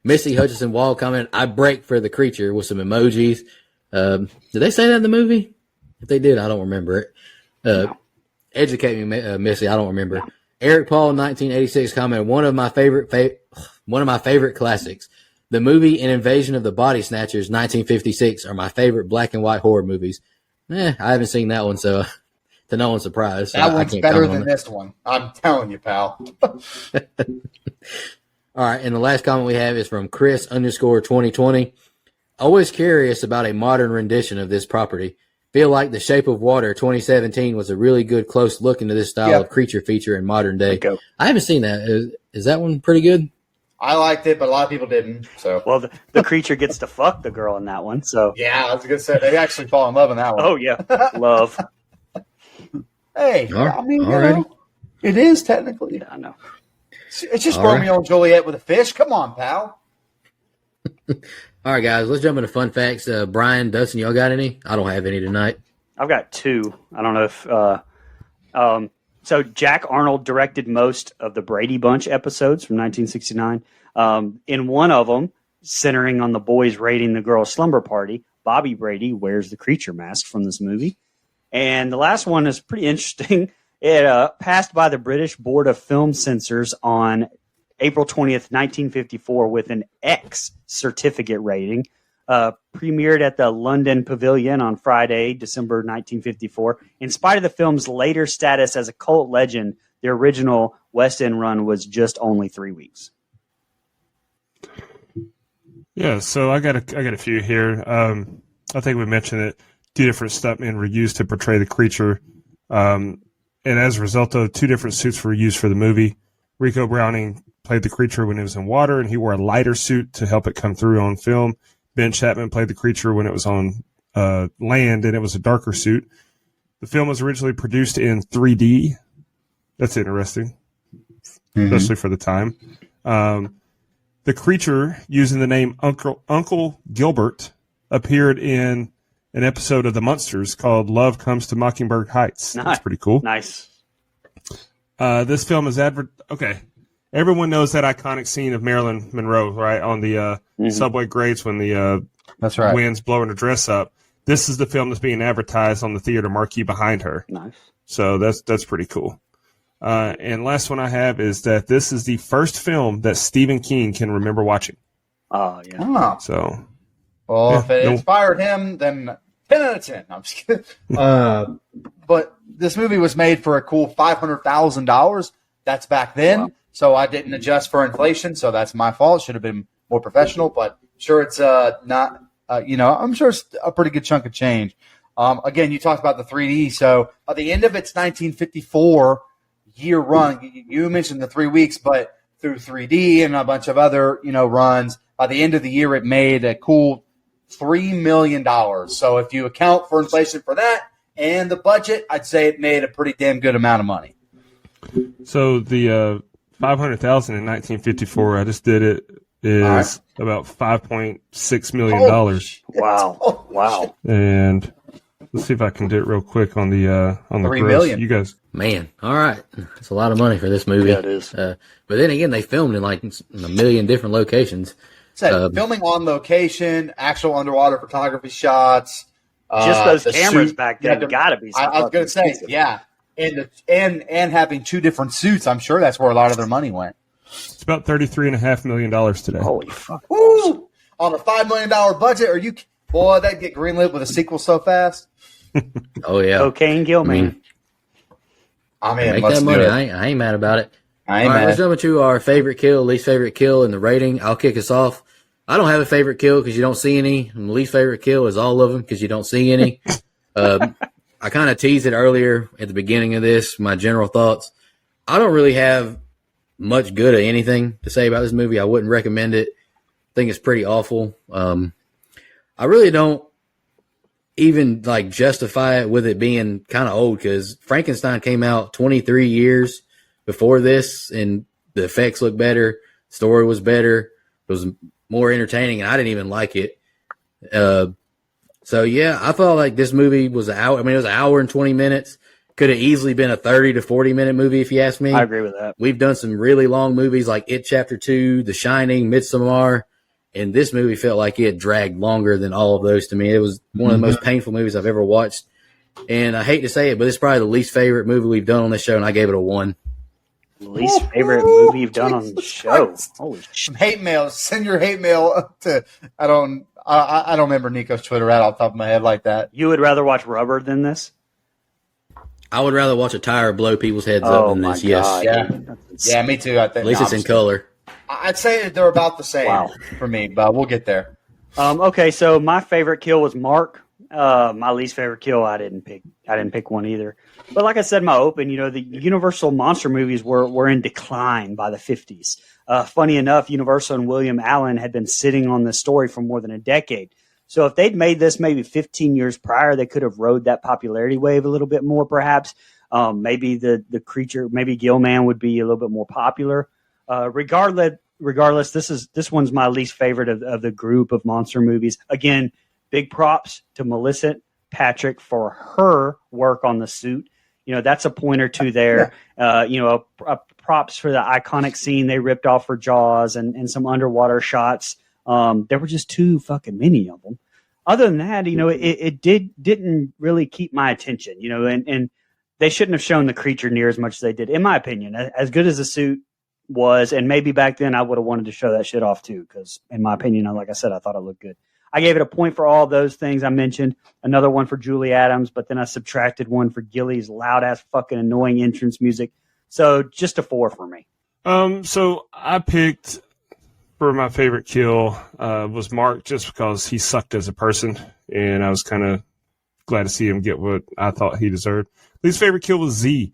Missy Hutchinson Wall commented, I break for the creature, with some emojis. Did they say that in the movie? If they did, I don't remember it. No. Educate me, Missy. I don't remember. No. Eric Paul, 1986, commented, one of my favorite classics. The movie and Invasion of the Body Snatchers, 1956, are my favorite black and white horror movies. I haven't seen that one, so to no one's surprise. That one's better than this one. I'm telling you, pal. All right, and the last comment we have is from Chris_2020. Always curious about a modern rendition of this property. Feel like The Shape of Water 2017 was a really good close look into this style of creature feature in modern day. I haven't seen that. Is that one pretty good? I liked it, but a lot of people didn't. So, well, the creature gets to fuck the girl in that one. So yeah, I was gonna say they actually fall in love in that one. Oh yeah, love. Hey, I mean, it is technically. Yeah, I know. It's just Romeo and Juliet with a fish. Come on, pal. All right, guys, let's jump into fun facts. Brian, Dustin, y'all got any? I don't have any tonight. I've got 2. I don't know if so Jack Arnold directed most of the Brady Bunch episodes from 1969. In one of them, centering on the boys raiding the girls' slumber party, Bobby Brady wears the creature mask from this movie. And the last one is pretty interesting. It passed by the British Board of Film Censors on April 20th, 1954, with an X certificate rating. Premiered at the London Pavilion on Friday, December 1954. In spite of the film's later status as a cult legend, the original West End run was just only 3 weeks. Yeah, so I got a few here. I think we mentioned that 2 different stuntmen were used to portray the creature. And as a result of 2 different suits were used for the movie. Rico Browning played the creature when it was in water, and he wore a lighter suit to help it come through on film. Ben Chapman played the creature when it was on land, and it was a darker suit. The film was originally produced in 3D. That's interesting, especially for the time. The creature, using the name Uncle Gilbert, appeared in an episode of The Munsters called Love Comes to Mockingbird Heights. That's pretty cool. Nice. This film is okay. Everyone knows that iconic scene of Marilyn Monroe, right, on the subway grates when the that's right. wind's blowing her dress up. This is the film that's being advertised on the theater marquee behind her. Nice. So that's pretty cool. And last one I have is that this is the first film that Stephen King can remember watching. Oh, yeah. Oh. So, well, if it inspired him, then 10 out of 10. I'm just kidding. But this movie was made for a cool $500,000. That's back then. Wow. So I didn't adjust for inflation. So that's my fault. Should have been more professional. But sure, it's not. I'm sure it's a pretty good chunk of change. Again, you talked about the 3D. So at the end of its 1954 year run, you mentioned the 3 weeks, but through 3D and a bunch of other, runs, by the end of the year, it made a cool $3 million. So if you account for inflation for that and the budget, I'd say it made a pretty damn good amount of money. So the 500,000 in 1954, I just did it, is about $5.6 million. Wow. Wow. And let's see if I can do it real quick on the 3 gross. million. You guys. Man, all right. That's a lot of money for this movie. Yeah, it is. But then again, they filmed in like a million different locations. Filming on location, actual underwater photography shots. Just those the cameras suit. back then got to be. I was going to say, yeah, and having 2 different suits. I'm sure that's where a lot of their money went. It's about $33.5 million today. Holy fuck! Woo! On a $5 million budget, that'd get greenlit with a sequel so fast. Oh yeah, Cocaine Gill, man. Make that money. I ain't mad about it. I ain't All right, mad. let's jump into our favorite kill, least favorite kill, and the rating. I'll kick us off. I don't have a favorite kill because you don't see any. And the least favorite kill is all of them because you don't see any. I kind of teased it earlier at the beginning of this, my general thoughts. I don't really have much good of anything to say about this movie. I wouldn't recommend it. I think it's pretty awful. I really don't even justify it with it being kind of old because Frankenstein came out 23 years before this and the effects look better. Story was better. It was more entertaining and I didn't even like it. So yeah, I felt like this movie was it was an hour and 20 minutes. Could have easily been a 30 to 40 minute movie if you ask me. I agree with that. We've done some really long movies like It Chapter 2, The Shining, Midsommar, and this movie felt like it dragged longer than all of those to me. It was one of the most painful movies I've ever watched. And I hate to say it, but it's probably the least favorite movie we've done on this show, and I gave it a 1. Least favorite movie you've done on the show. Holy shit. Some hate mail. Send your hate mail to I don't remember Nico's Twitter right off the top of my head like that. You would rather watch Rubber than this? I would rather watch a tire blow people's heads up than this. God. Yes, Yeah, me too. I think at least it's in color. I'd say they're about the same for me, but we'll get there. Okay, so my favorite kill was Mark. My least favorite kill, I didn't pick one either. But like I said in my open, the Universal monster movies were in decline by the 50s. Funny enough, Universal and William Allen had been sitting on this story for more than a decade. So if they'd made this maybe 15 years prior, they could have rode that popularity wave a little bit more, perhaps. Maybe the creature, maybe Gilman would be a little bit more popular. Regardless, this one's my least favorite of the group of monster movies. Again, big props to Melissa Patrick for her work on the suit. That's a point or two there. Props for the iconic scene they ripped off for Jaws and some underwater shots. There were just too fucking many of them. Other than that, it didn't really keep my attention, and they shouldn't have shown the creature near as much as they did, in my opinion. As good as the suit was, and maybe back then I would have wanted to show that shit off too, because in my opinion, like I said, I thought it looked good. I gave it a point for all those things I mentioned, another one for Julie Adams, but then I subtracted one for Gilly's loud ass fucking annoying entrance music. So just a 4 for me. So I picked for my favorite kill was Mark just because he sucked as a person, and I was kind of glad to see him get what I thought he deserved. Least favorite kill was Z.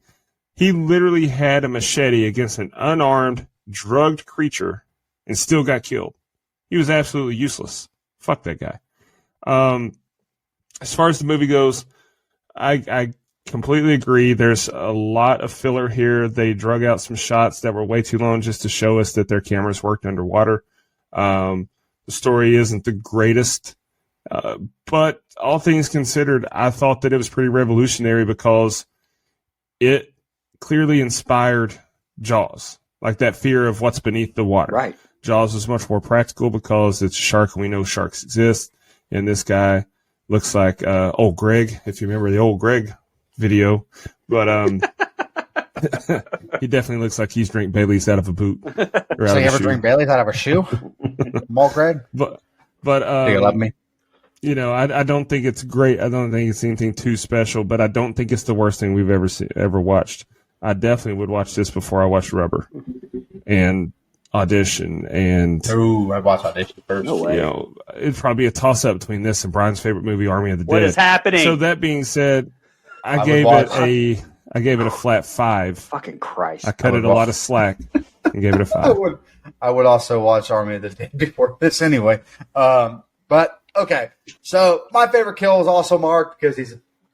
He literally had a machete against an unarmed, drugged creature and still got killed. He was absolutely useless. Fuck that guy. As far as the movie goes, I completely agree. There's a lot of filler here. They drug out some shots that were way too long just to show us that their cameras worked underwater. The story isn't the greatest, but all things considered, I thought that it was pretty revolutionary because it clearly inspired Jaws, like that fear of what's beneath the water. Right. Jaws was much more practical because it's a shark and we know sharks exist. And this guy looks like old Greg, if you remember the old Greg video. But he definitely looks like he's drank Bailey's out of a boot. Or So you ever drink Bailey's out of a shoe? Mall Greg? But Do you love me? I don't think it's great. I don't think it's anything too special, but I don't think it's the worst thing we've ever watched. I definitely would watch this before I watched Rubber. And Audition, and Ooh, I watched Audition first. No way. it'd probably be a toss up between this and Brian's favorite movie, Army of the Dead. What is happening? So that being said, I would gave watch- it a flat 5. Fucking Christ. I cut it a lot of slack and gave it a 5. I would also watch Army of the Dead before this anyway. But okay, so my favorite kill is also Mark because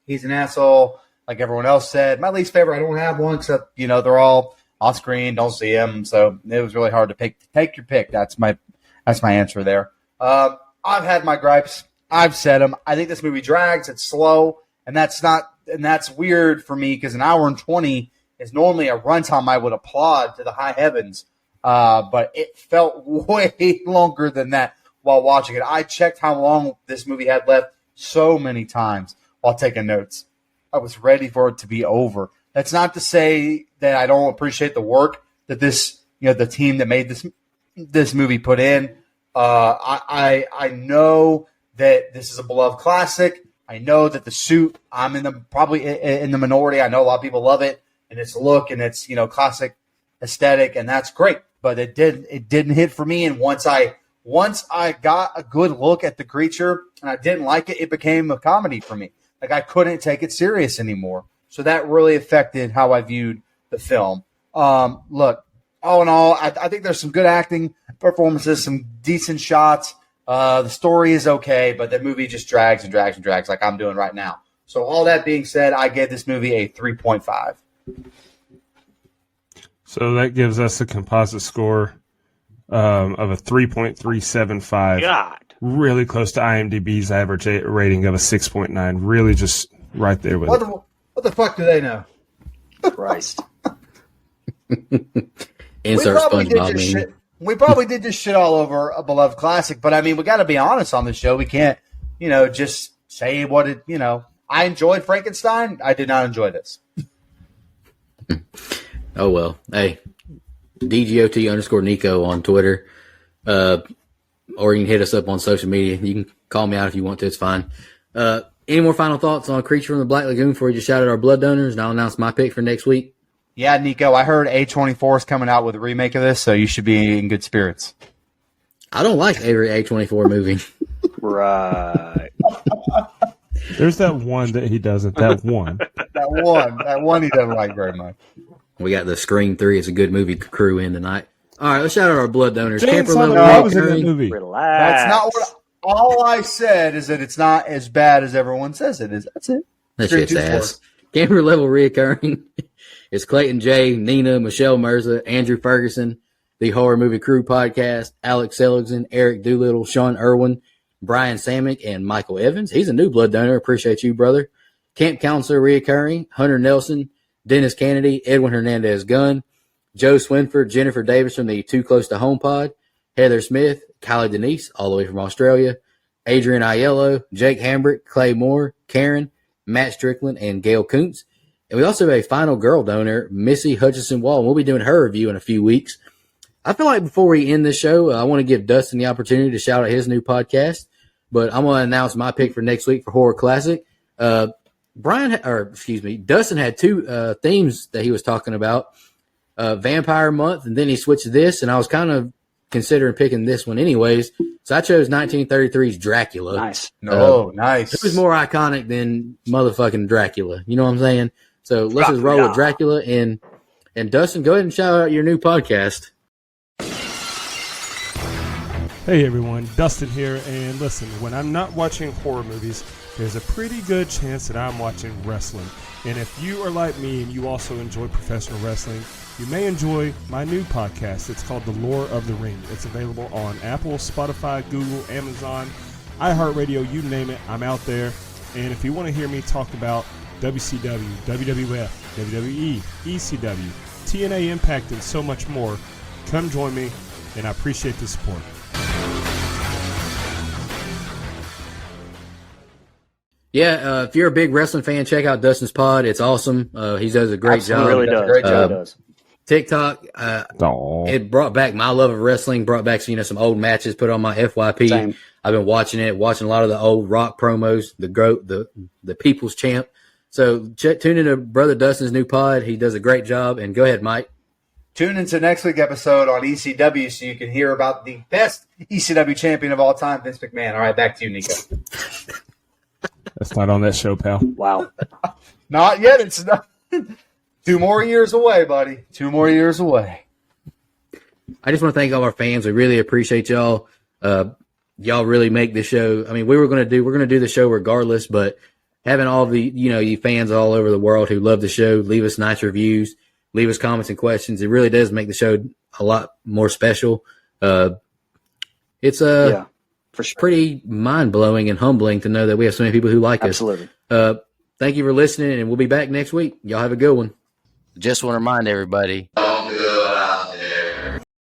he's an asshole, like everyone else said. My least favorite, I don't have one except they're all off screen, don't see him, so it was really hard to pick. Take your pick. That's my answer there. I've had my gripes. I've said them. I think this movie drags. It's slow, and that's weird for me because an hour and 20 is normally a runtime I would applaud to the high heavens. But it felt way longer than that while watching it. I checked how long this movie had left so many times while taking notes. I was ready for it to be over. That's not to say that I don't appreciate the work that the team that made this movie put in. I know that this is a beloved classic. I know that the suit, I'm probably in the minority. I know a lot of people love it and its look and its classic aesthetic, and that's great. But it didn't hit for me. And once I got a good look at the creature and I didn't like it, it became a comedy for me. Like I couldn't take it serious anymore. So that really affected how I viewed the film. Look, all in all, I think there's some good acting performances, some decent shots. The story is okay, but the movie just drags and drags and drags like I'm doing right now. So all that being said, I gave this movie a 3.5. So that gives us a composite score of a 3.375. God. Really close to IMDb's average rating of a 6.9. Really just right there with it. What the fuck do they know? Christ. Insert SpongeBob meme. We probably did this shit all over a beloved classic, but I mean, we got to be honest on this show. We can't, just say what it, I enjoyed Frankenstein. I did not enjoy this. Oh, well. Hey, DGOT_Nico on Twitter. Or you can hit us up on social media. You can call me out if you want to. It's fine. Any more final thoughts on Creature from the Black Lagoon before we just shout out our blood donors? And I'll announce my pick for next week. Yeah, Nico, I heard A24 is coming out with a remake of this, so you should be in good spirits. I don't like every A24 movie. Right. There's that one that he doesn't. That one. that one he doesn't like very much. We got the Scream 3. It's a good movie crew in tonight. All right, let's shout out our blood donors. James Camper Level I was in that Recurring. movie. Relax. That's not what. All I said is that it's not as bad as everyone says it is. That's it. That Scream shit's 2's ass. worse. Camper Level Reoccurring. It's Clayton J, Nina, Michelle Mirza, Andrew Ferguson, the Horror Movie Crew Podcast, Alex Seligson, Eric Doolittle, Sean Irwin, Brian Samick, and Michael Evans. He's a new blood donor. Appreciate you, brother. Camp Counselor Reoccurring, Hunter Nelson, Dennis Kennedy, Edwin Hernandez Gunn, Joe Swinford, Jennifer Davis from the Too Close to Home Pod, Heather Smith, Kylie Denise, all the way from Australia, Adrian Aiello, Jake Hambrick, Clay Moore, Karen, Matt Strickland, and Gail Kuntz. And we also have a final girl donor, Missy Hutchinson Wall, and we'll be doing her review in a few weeks. I feel like before we end this show, I want to give Dustin the opportunity to shout out his new podcast, but I'm going to announce my pick for next week for Horror Classic. Dustin had two themes that he was talking about, Vampire Month, and then he switched to this, and I was kind of considering picking this one anyways. So I chose 1933's Dracula. Nice. Nice. It was more iconic than motherfucking Dracula. You know what I'm saying? So let's just roll with Dracula. And Dustin, go ahead and shout out your new podcast. Hey everyone, Dustin here, and listen, when I'm not watching horror movies, there's a pretty good chance that I'm watching wrestling. And if you are like me and you also enjoy professional wrestling, you may enjoy my new podcast. It's called The Lore of the Ring. It's available on Apple, Spotify, Google, Amazon, iHeartRadio, you name it, I'm out there. And if you want to hear me talk about WCW, WWF, WWE, ECW, TNA Impact, and so much more, come join me, and I appreciate the support. Yeah, if you're a big wrestling fan, check out Dustin's pod. It's awesome. He does a great job. Really does. Great job. Really does. TikTok, it brought back my love of wrestling, brought back some old matches, put on my FYP. Same. I've been watching a lot of the old Rock promos, the People's Champ. So tune into Brother Dustin's new pod. He does a great job. And go ahead, Mike. Tune into next week's episode on ECW so you can hear about the best ECW champion of all time, Vince McMahon. All right, back to you, Nico. That's not on that show, pal. Wow. Not yet. It's not. 2 more years away, buddy. 2 more years away. I just want to thank all our fans. We really appreciate y'all. Y'all really make this show. I mean, we're going to do the show regardless, but having all the, you fans all over the world who love the show, leave us nice reviews, leave us comments and questions. It really does make the show a lot more special. It's Yeah, for sure. pretty mind-blowing and humbling to know that we have so many people who like Absolutely. us. Thank you for listening, and we'll be back next week. Y'all have a good one. Just want to remind everybody